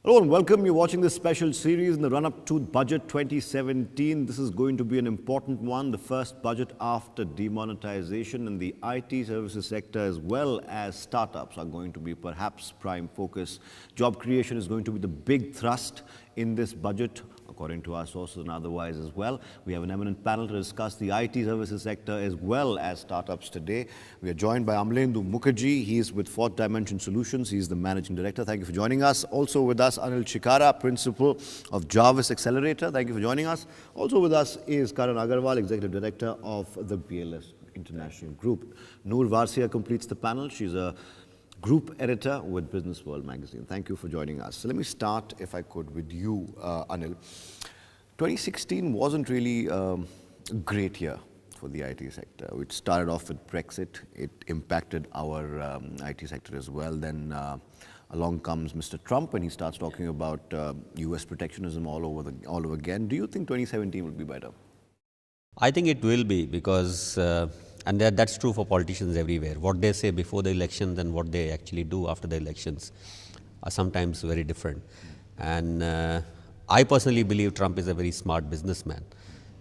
Hello and welcome. You're watching this special series in the run-up to Budget 2017. This is going to be an important one, the first budget after demonetization, and the IT services sector as well as startups are going to be perhaps prime focus. Job creation is going to be the big thrust in this budget, according to our sources and otherwise as well. We have an eminent panel to discuss the IT services sector as well as startups today. We are joined by Amlendu Mukherjee. He is with Fourth Dimension Solutions. He is the Managing Director. Thank you for joining us. Also with us, Anil Chikara, Principal of Jarvis Accelerator. Thank you for joining us. Also with us is Karan Agarwal, Executive Director of the BLS International Group. Noor Varsia completes the panel. She's a Group Editor with BusinessWorld magazine. Thank you for joining us. So let me start, if I could, with you, Anil. 2016 wasn't really a great year for the IT sector. It started off with Brexit. It impacted our IT sector as well. Then along comes Mr. Trump and he starts talking about US protectionism all over again. Do you think 2017 will be better? I think it will be because and that's true for politicians everywhere. What they say before the elections and what they actually do after the elections are sometimes very different. And I personally believe Trump is a very smart businessman.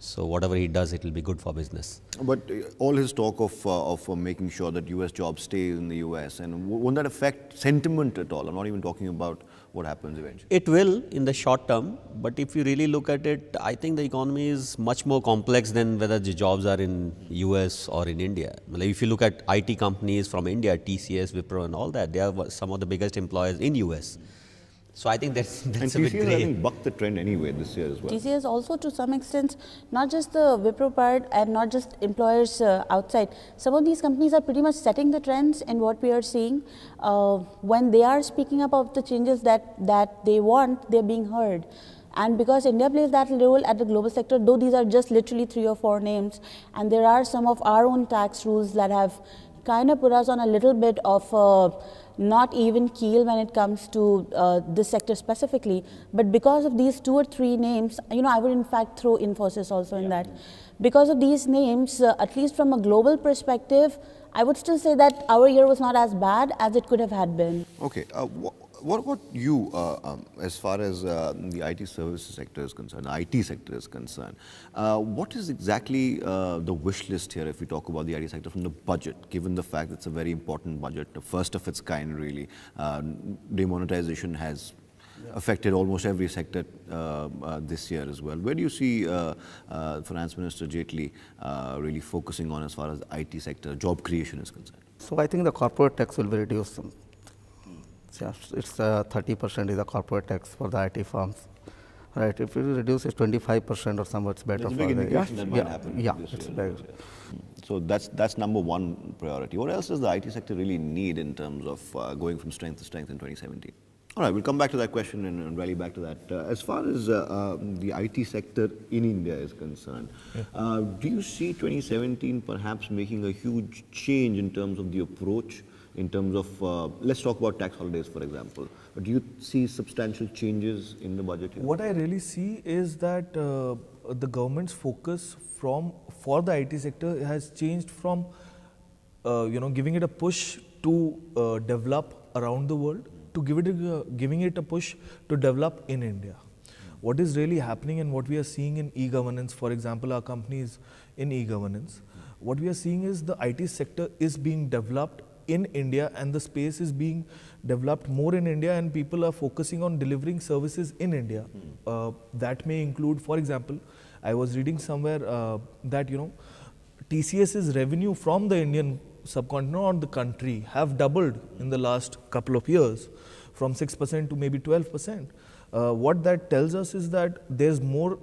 So whatever he does, it will be good for business. But all his talk of making sure that US jobs stay in the US, and won't that affect sentiment at all? I'm not even talking about what happens eventually. It will in the short term, but if you really look at it, I think the economy is much more complex than whether the jobs are in US or in India. Like if you look at IT companies from India, TCS, Wipro and all that, they are some of the biggest employers in US. So I think that's and a bit TCS, grey. I think, bucked the trend anyway this year as well. TCS also, to some extent, not just the Wipro part and not just employers outside. Some of these companies are pretty much setting the trends in what we are seeing. When they are speaking about the changes that they want, they're being heard. And because India plays that role at the global sector, though these are just literally 3 or 4 names, and there are some of our own tax rules that have kind of put us on a little bit of not even keel when it comes to this sector specifically. But because of these 2 or 3 names, I would in fact throw Infosys also in that. Because of these names, at least from a global perspective, I would still say that our year was not as bad as it could have had been. Okay. What about you, as far as the IT services sector is concerned, the IT sector is concerned? What is exactly the wish list here if we talk about the IT sector from the budget, given the fact that it's a very important budget, the first of its kind really? Demonetization has affected almost every sector this year as well. Where do you see Finance Minister Jaitley really focusing on as far as the IT sector job creation is concerned? So I think the corporate tax will be reduced. It's 30% is the corporate tax for the IT firms, right? If you reduce it 25% or somewhere, it's better. There's a big indication that might happen. Yeah, this it's year. very. So that's number one priority. What else does the IT sector really need in terms of going from strength to strength in 2017? All right, we'll come back to that question and rally back to that. As far as the IT sector in India is concerned, do you see 2017 perhaps making a huge change in terms of the approach? In terms of, let's talk about tax holidays, for example. But do you see substantial changes in the budget here? What I really see is that the government's focus for the IT sector has changed from, giving it a push to develop around the world to giving it a push to develop in India. What is really happening and what we are seeing in e-governance, for example, our companies in e-governance, what we are seeing is the IT sector is being developed in India and the space is being developed more in India and people are focusing on delivering services in India. That may include, for example, I was reading somewhere that, TCS's revenue from the Indian subcontinent or the country have doubled in the last couple of years from 6% to maybe 12%. What that tells us is that there's more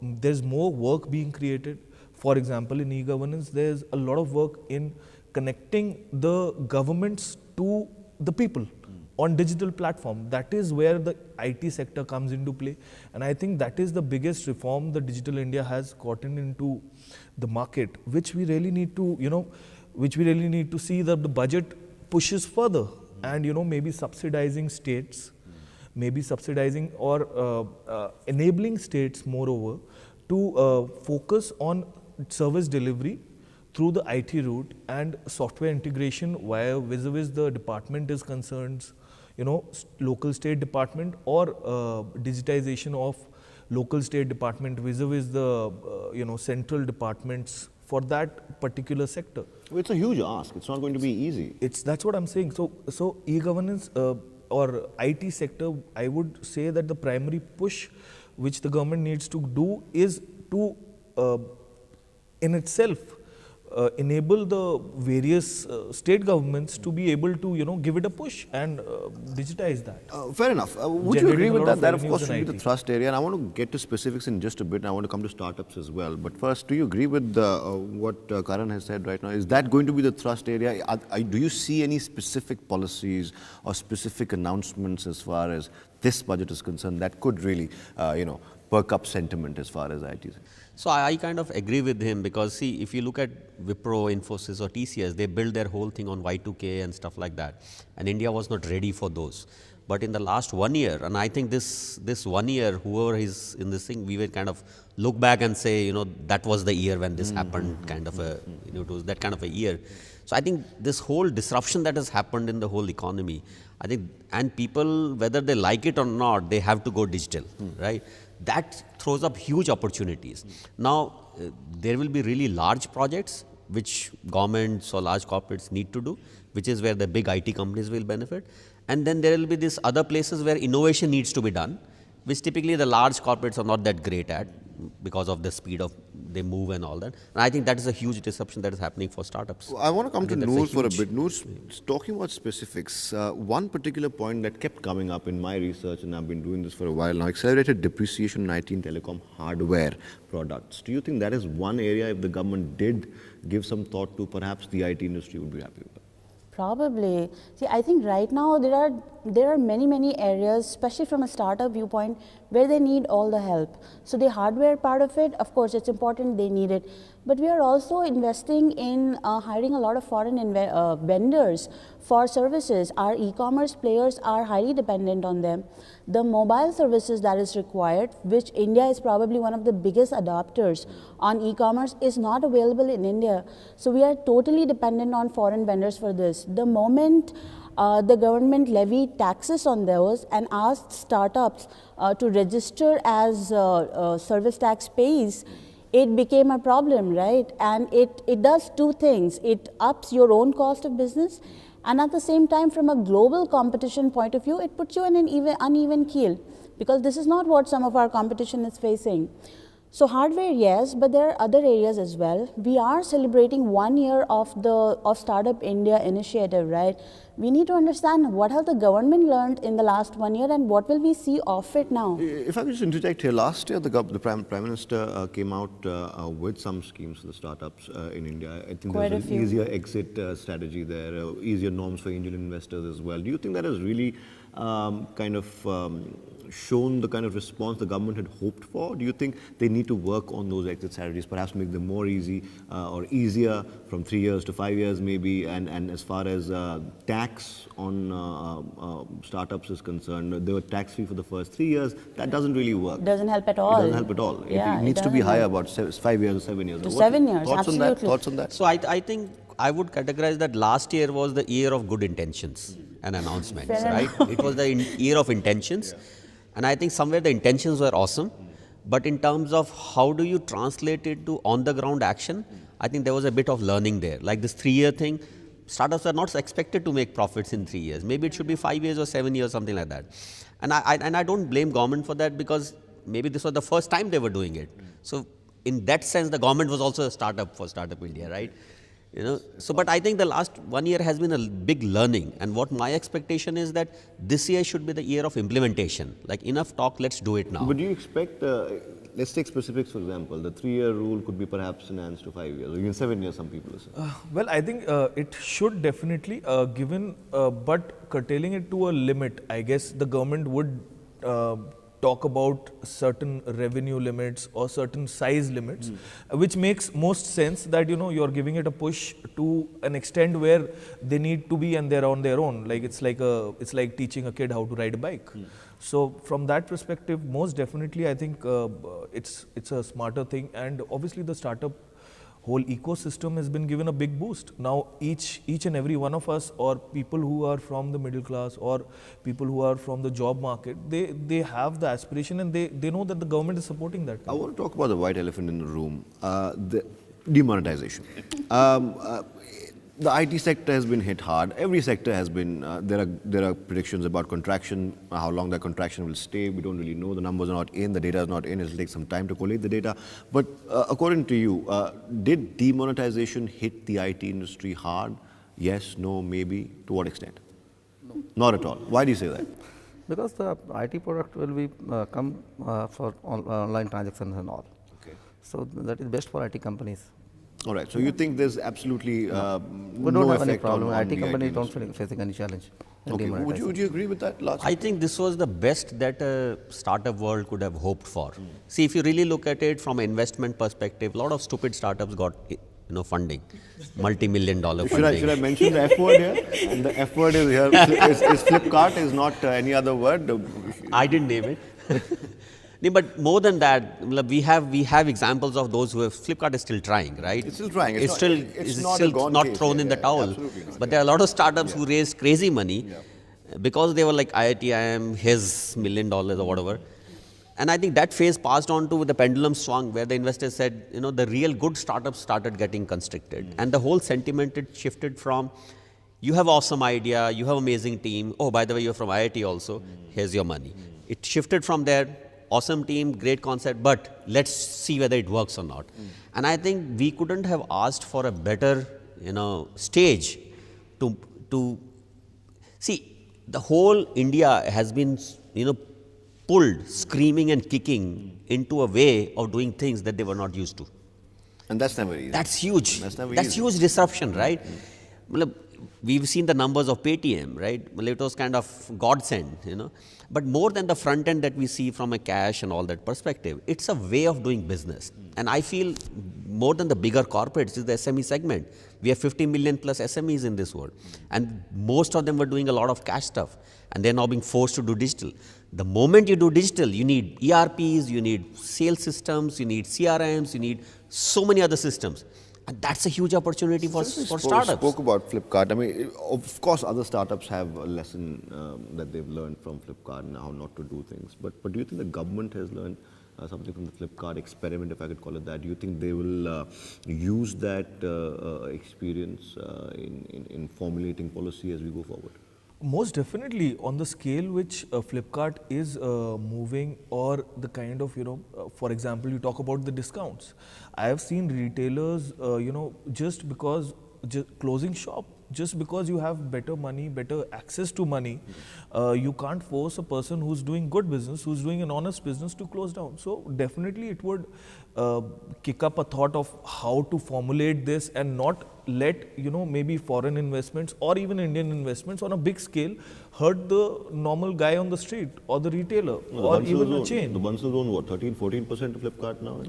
there's more work being created. For example, in e-governance, there's a lot of work in connecting the governments to the people on digital platform. That is where the IT sector comes into play. And I think that is the biggest reform that Digital India has gotten into the market, which we really need to, see that the budget pushes further and, maybe subsidizing states, maybe subsidizing or enabling states moreover to focus on service delivery through the IT route and software integration vis-a-vis the department is concerned, local state department or digitization of local state department vis-a-vis the central departments for that particular sector. Well, it's a huge ask. It's not going to be easy. That's what I'm saying. So e-governance or IT sector, I would say that the primary push which the government needs to do is to in itself enable the various state governments to be able to give it a push and digitize that. Fair enough. Would you Generating agree with a lot that? of That, of revenues course, in should be the IT. thrust area. And I want to get to specifics in just a bit. And I want to come to startups as well. But first, do you agree with what Karan has said right now? Is that going to be the thrust area? Do you see any specific policies or specific announcements as far as this budget is concerned that could really, perk up sentiment as far as IT is? So I kind of agree with him because see, if you look at Wipro, Infosys or TCS, they built their whole thing on Y2K and stuff like that. And India was not ready for those. But in the last 1 year, and I think this 1 year, whoever is in this thing, we will kind of look back and say, that was the year when this happened, kind of a, it was that kind of a year. So I think this whole disruption that has happened in the whole economy, I think, and people, whether they like it or not, they have to go digital, right? That throws up huge opportunities. Now, there will be really large projects which governments or large corporates need to do, which is where the big IT companies will benefit. And then there will be these other places where innovation needs to be done, which typically the large corporates are not that great at because of the speed of they move and all that. And I think that is a huge disruption that is happening for startups. I want to come to that's Noor for a huge- bit. Noor, talking about specifics, one particular point that kept coming up in my research, and I've been doing this for a while now, accelerated depreciation in IT and telecom hardware products. Do you think that is one area, if the government did give some thought to, perhaps the IT industry would be happy with that? Probably. See, I think right now there are many areas, especially from a startup viewpoint, where they need all the help. So the hardware part of it, of course, it's important, they need it. But we are also investing in hiring a lot of foreign vendors for services. Our e-commerce players are highly dependent on them. The mobile services that is required, which India is probably one of the biggest adopters on e-commerce, is not available in India. So we are totally dependent on foreign vendors for this. The moment the government levied taxes on those and asked startups to register as service tax pays, it became a problem, right? And it does two things. It ups your own cost of business, and at the same time, from a global competition point of view, it puts you in an uneven keel, because this is not what some of our competition is facing. So hardware, yes, but there are other areas as well. We are celebrating 1 year of Startup India initiative, right? We need to understand what has the government learned in the last 1 year and what will we see of it now. If I could just interject here, last year the Prime Minister came out with some schemes for the startups in India. I think Quite there's a an few. easier exit strategy there, easier norms for angel investors as well. Do you think that has really shown the kind of response the government had hoped for? Do you think they need to work on those exit strategies, perhaps make them more easy or easier from 3 years to 5 years maybe? And as far as tax on startups is concerned, they were tax-free for the first 3 years. That doesn't really work. Doesn't help at all. It doesn't help at all. Yeah, it needs to be doesn't higher, help. about 5 years or 7 years. To 7 years, Thoughts on that? absolutely. Thoughts on that? So I think I would categorize that last year was the year of good intentions and announcements, Fair right? It was the year of intentions. And I think somewhere the intentions were awesome. But in terms of how do you translate it to on-the-ground action, I think there was a bit of learning there. Like this 3-year thing, startups are not expected to make profits in 3 years. Maybe it should be 5 years or 7 years, something like that. And I don't blame government for that, because maybe this was the first time they were doing it. So in that sense, the government was also a startup for Startup India, right? So, but I think the last 1 year has been a big learning, and what my expectation is that this year should be the year of implementation. Like, enough talk, let's do it now. But do you expect, let's take specifics for example, the 3-year rule could be perhaps enhanced to 5 years, or even 7 years, some people are saying. Well, I think it should definitely, given, but curtailing it to a limit, I guess the government would talk about certain revenue limits or certain size limits, which makes most sense that, you're giving it a push to an extent where they need to be and they're on their own. Like, it's like teaching a kid how to ride a bike. So from that perspective, most definitely, I think it's a smarter thing. And obviously the startup whole ecosystem has been given a big boost. Now each and every one of us, or people who are from the middle class or people who are from the job market, they have the aspiration and they know that the government is supporting that. I want to talk about the white elephant in the room, the demonetization. The IT sector has been hit hard. Every sector has been, there are predictions about contraction, how long that contraction will stay. We don't really know. The numbers are not in, the data is not in. It'll take some time to collate the data. But according to you, did demonetization hit the IT industry hard? Yes, no, maybe? To what extent? No. Not at all. Why do you say that? Because the IT product will be come for online transactions and all. Okay. So that is best for IT companies. All right. So you think there's absolutely We don't no have any effect problem. on IT the companies don't industry? facing any challenge. in Okay. demonetization. Would you agree with that? Last I think this was the best that a startup world could have hoped for. See, if you really look at it from an investment perspective, a lot of stupid startups got funding, multi-million-dollar funding. Should I mention the F word here? And the F word is here. Is Flipkart, is not any other word. I didn't name it. No, but more than that, we have examples of those who have. Flipkart is still trying, right? It's still trying. It's not still a gone not case. thrown in the towel. Absolutely not. But there are a lot of startups who raised crazy money because they were like IITIM, his $1 million or whatever. And I think that phase passed on to the pendulum swung, where the investors said, the real good startups started getting constricted. And the whole sentiment it shifted from, you have awesome idea, you have amazing team. Oh, by the way, you're from IIT also. Here's your money. It shifted from there. Awesome team, great concept, but let's see whether it works or not. And I think we couldn't have asked for a better, stage to see. The whole India has been, pulled, screaming and kicking into a way of doing things that they were not used to. And that's never easy. That's huge. That's never That's easy. huge disruption, right? We've seen the numbers of Paytm, right? It was kind of godsend, But more than the front end that we see from a cash and all that perspective, it's a way of doing business. And I feel more than the bigger corporates is the SME segment. We have 50 million plus SMEs in this world. And most of them were doing a lot of cash stuff. And they're now being forced to do digital. The moment you do digital, you need ERPs, you need sales systems, you need CRMs, you need so many other systems. And that's a huge opportunity for startups. Spoke about Flipkart. I mean, of course, other startups have a lesson that they've learned from Flipkart now not to do things. But do you think the government has learned something from the Flipkart experiment, if I could call it that? Do you think they will use that experience in formulating policy as we go forward? Most definitely, on the scale which Flipkart is moving, or the kind of, for example, you talk about the discounts. I have seen retailers, just because closing shop, just because you have better money, better access to money, you can't force a person who's doing good business, who's doing an honest business, to close down. So definitely it would kick up a thought of how to formulate this and not let, maybe foreign investments or even Indian investments on a big scale hurt the normal guy on the street or the retailer or even a chain. The Bansals own what, 13-14% of Flipkart now?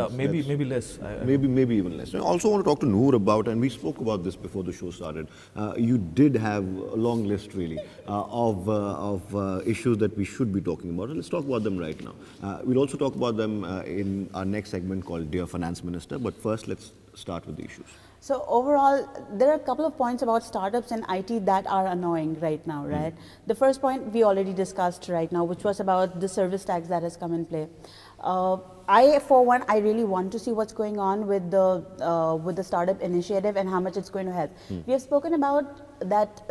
Maybe less. Maybe even less. I also want to talk to Noor about, and we spoke about this before the show started, you did have a long list really of issues that we should be talking about. Let's talk about them right now. We'll also talk about them in our next segment called Dear Finance Minister, but first let's start with the issues. So overall, there are a couple of points about startups and IT that are annoying right now, right? The first point we already discussed right now, which was about the service tax that has come in play. For one, I really want to see what's going on with the startup initiative and how much it's going to help. We have spoken about that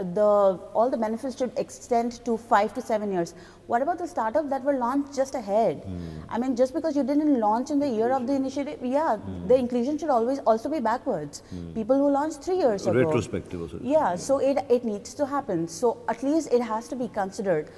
all the benefits should extend to 5 to 7 years. What about the startups that were launched just ahead? I mean, just because you didn't launch in the year of the initiative, the inclusion should always also be backwards. People who launched 3 years ago. Retrospective also. Yeah, so it needs to happen. So at least it has to be considered.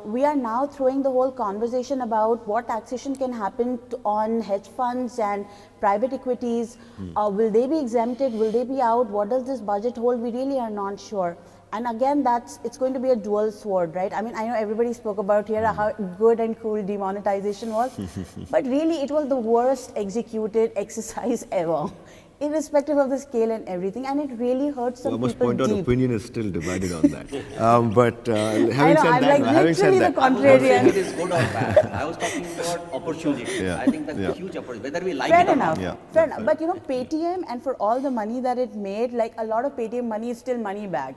We are now throwing the whole conversation about what taxation can happen on hedge funds and private equities. Will they be exempted? Will they be out? What does this budget hold? We really are not sure. And again, it's going to be a dual sword, right? I mean, I know everybody spoke about here how good and cool demonetization was, but really it was the worst executed exercise ever. irrespective of the scale and everything, and it really hurts some I must people point out, deep. opinion is still divided on that. But I having know, said I'm that, like having said literally the that, contrarian. It is good or bad. I was talking about opportunity. Yeah. I think that's Yeah. a huge opportunity, whether we like Fair it or enough. not. Yeah. Fair enough. But you know, Paytm, and for all the money that it made, like a lot of Paytm money is still money back.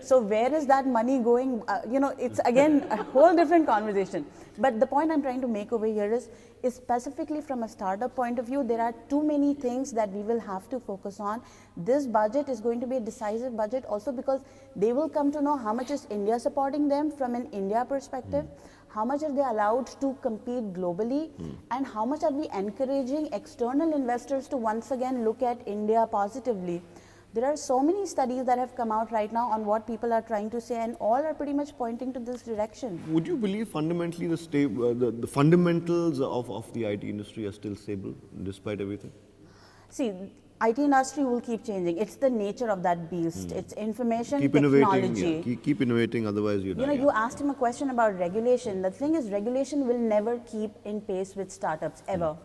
So where is that money going? You know, it's again a whole different conversation. But the point I'm trying to make over here is specifically from a startup point of view, there are too many things that we will have to focus on. This budget is going to be a decisive budget also because they will come to know how much is India supporting them from an India perspective, how much are they allowed to compete globally, and how much are we encouraging external investors to once again look at India positively. There are so many studies that have come out right now on what people are trying to say, and all are pretty much pointing to this direction. would you believe fundamentally the fundamentals of the IT industry are still stable despite everything? See, IT industry will keep changing. It's the nature of that beast. It's information Keep technology. innovating, yeah. Keep innovating, otherwise you die. You know, you asked him a question about regulation. The thing is, regulation will never keep in pace with startups, ever.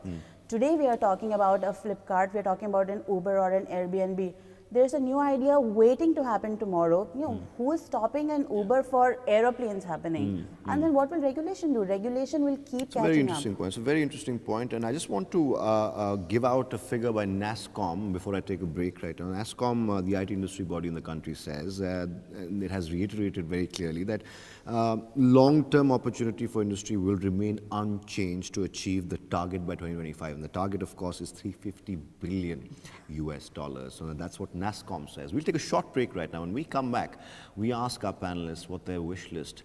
Today we are talking about a Flipkart, we are talking about an Uber or an Airbnb. There's a new idea waiting to happen tomorrow. You know, who is stopping an Uber for aeroplanes happening? And then what will regulation do? Regulation will keep It's a catching very up. interesting point. It's a very interesting point, and I just want to give out a figure by NASSCOM before I take a break right now. NASSCOM, the IT industry body in the country, says, and it has reiterated very clearly that long-term opportunity for industry will remain unchanged to achieve the target by 2025. And the target, of course, is $350 billion US. So that's what NASSCOM says. We'll take a short break right now. When we come back, we ask our panelists what their wish list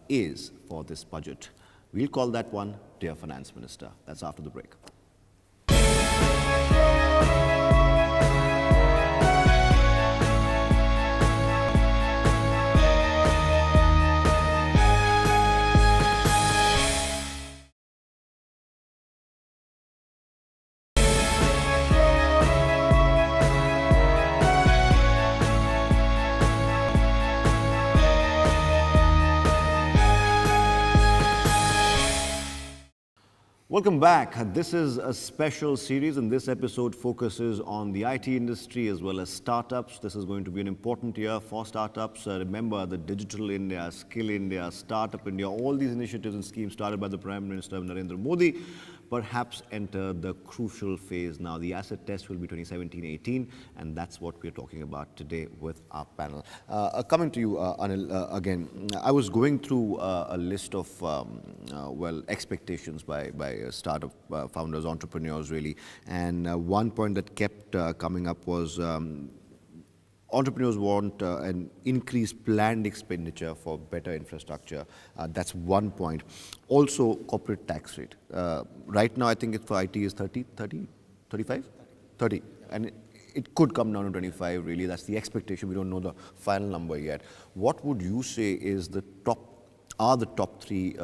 is for this budget. We'll call that one Dear Finance Minister. That's after the break. Welcome back. This is a special series, and this episode focuses on the IT industry as well as startups. This is going to be an important year for startups. Remember, the Digital India, Skill India, Startup India, all these initiatives and schemes started by the Prime Minister Narendra Modi perhaps enter the crucial phase now. The asset test will be 2017-18, and that's what we're talking about today with our panel. Coming to you, Anil, again, I was going through a list of, well, expectations by startup founders, entrepreneurs, really, and one point that kept coming up was entrepreneurs want an increased planned expenditure for better infrastructure. That's one point. Also, corporate tax rate. Right now, I think it for IT is 35? 30. And it could come down to 25, really. That's the expectation. We don't know the final number yet. What would you say is the top three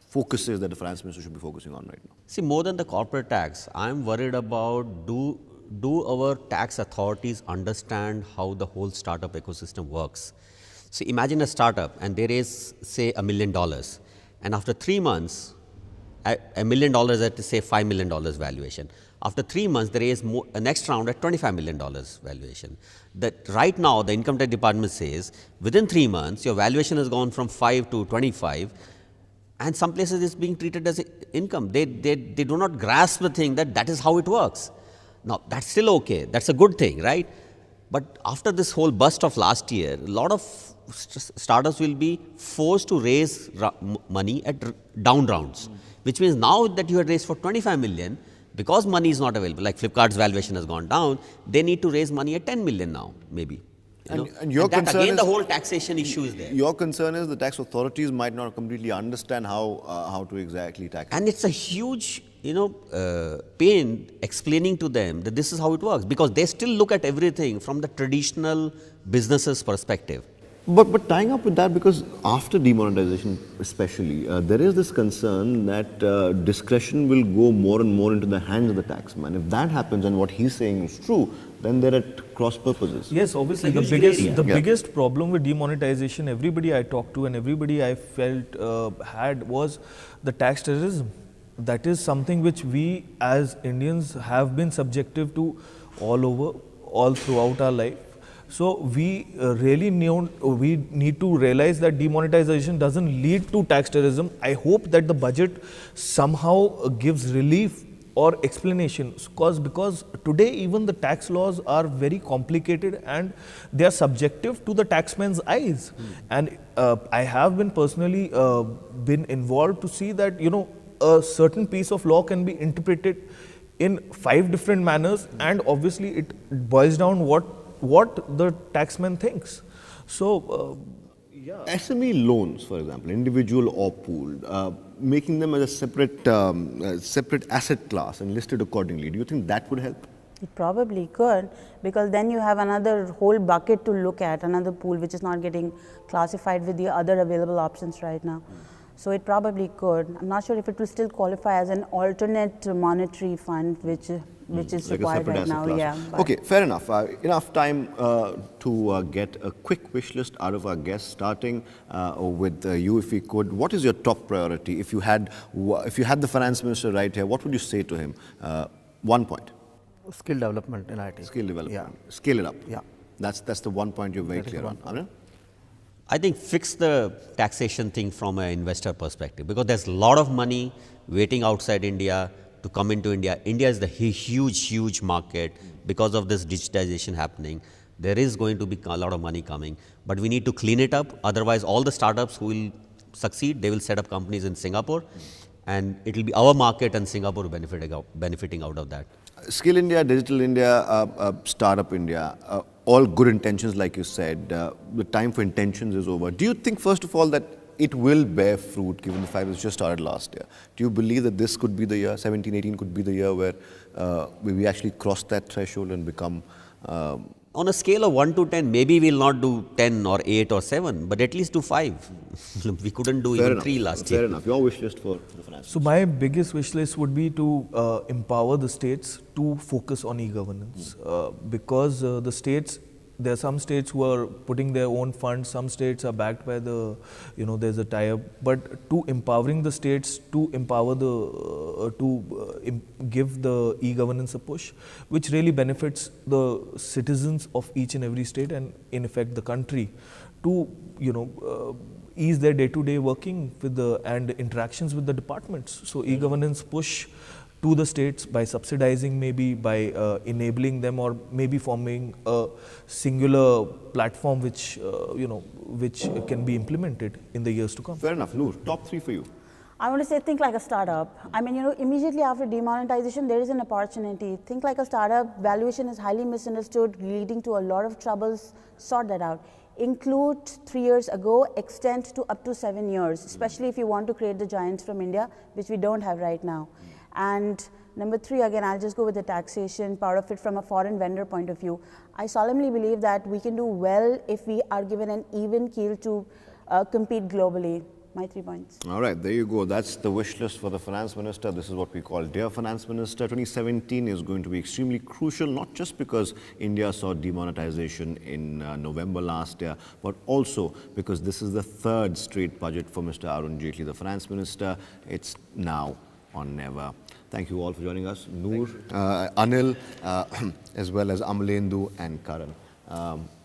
focuses that the finance minister should be focusing on right now? See, more than the corporate tax, I'm worried about do our tax authorities understand how the whole startup ecosystem works? So imagine a startup and they raise, say, $1 million, and after 3 months, $1 million at, say, $5 million valuation. After 3 months, they raise a next round at $25 million valuation. That right now, the income tax department says, within 3 months, your valuation has gone from 5 to 25, and some places it's being treated as income. They do not grasp the thing that is how it works. Now, that's still okay. That's a good thing, right? But after this whole bust of last year, a lot of startups will be forced to raise money at down rounds, which means now that you had raised for 25 million, because money is not available, like Flipkart's valuation has gone down, they need to raise money at 10 million now, maybe. And your that concern again, is, the whole taxation issue is there. Your concern is the tax authorities might not completely understand how to exactly tax. And it's a huge, pain explaining to them that this is how it works, because they still look at everything from the traditional business's perspective. But tying up with that, because after demonetization especially, there is this concern that discretion will go more and more into the hands of the taxman. If that happens and what he's saying is true, then they're at cross purposes. Yes, obviously the biggest problem with demonetization, everybody I talked to and everybody I felt had was the tax terrorism. That is something which we as Indians have been subjective to all over, all throughout our life. So we really we need to realize that demonetization doesn't lead to tax terrorism. I hope that the budget somehow gives relief or explanations, because today even the tax laws are very complicated and they are subjective to the taxman's eyes. And I have been personally been involved to see that, you know, a certain piece of law can be interpreted in 5 different manners, and obviously it boils down what the taxman thinks. So yeah. SME loans, for example, individual or pooled, making them as a separate asset class and listed accordingly. Do you think that would help? It probably could, because then you have another whole bucket to look at, another pool which is not getting classified with the other available options right now. So it probably could. I'm not sure if it will still qualify as an alternate monetary fund, which is like required right now. Yeah. Okay, fair enough. Enough time to get a quick wish list out of our guests, starting with you, if we could. What is your top priority? If you had the finance minister right here, what would you say to him? 1 point. Skill development in IT. Skill development. Yeah. Scale it up. Yeah. That's the 1 point you're very clear on. Anil? I think fix the taxation thing from an investor perspective, because there's a lot of money waiting outside India to come into India. India is the huge market. Because of this digitization happening, there is going to be a lot of money coming, but we need to clean it up. Otherwise, all the startups who will succeed, they will set up companies in Singapore, and it will be our market and Singapore benefiting out of that. Skill India, Digital India, Startup India, all good intentions, like you said. The time for intentions is over. Do you think, first of all, that it will bear fruit, given the fact that it just started last year? Do you believe that this could be the year, 17, 18 could be the year where we actually cross that threshold and become... On a scale of 1 to 10, maybe we'll not do 10 or 8 or 7, but at least do 5. We couldn't do even 3 last year. Fair enough. Your wish list for the finance. So my biggest wish list would be to empower the states to focus on e-governance, because the states, there are some states who are putting their own funds, some states are backed by the, you know, there's a tie-up, but to empowering the states, to empower give the e-governance a push, which really benefits the citizens of each and every state, and in effect the country, to, you know, ease their day-to-day working with and interactions with the departments. So e-governance push to the states by subsidizing, maybe by enabling them, or maybe forming a singular platform which which can be implemented in the years to come. Fair enough. Noor, top 3 for you. I want to say, think like a startup. I mean, you know, immediately after demonetization, there is an opportunity. Think like a startup. Valuation is highly misunderstood, leading to a lot of troubles. Sort that out. Include 3 years ago, extend to up to 7 years, especially if you want to create the giants from India, which we don't have right now. And number 3, again, I'll just go with the taxation part of it from a foreign vendor point of view. I solemnly believe that we can do well if we are given an even keel to compete globally. My 3 points. All right, there you go. That's the wish list for the finance minister. This is what we call Dear Finance Minister. 2017 is going to be extremely crucial, not just because India saw demonetization in November last year, but also because this is the 3rd straight budget for Mr. Arun Jaitley, the finance minister. It's now or never. Thank you all for joining us. Noor, Anil, as well as Amalendu and Karan.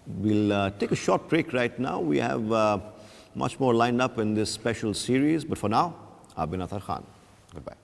We'll take a short break right now. We have much more lined up in this special series, but for now, I've been Athar Khan. Goodbye.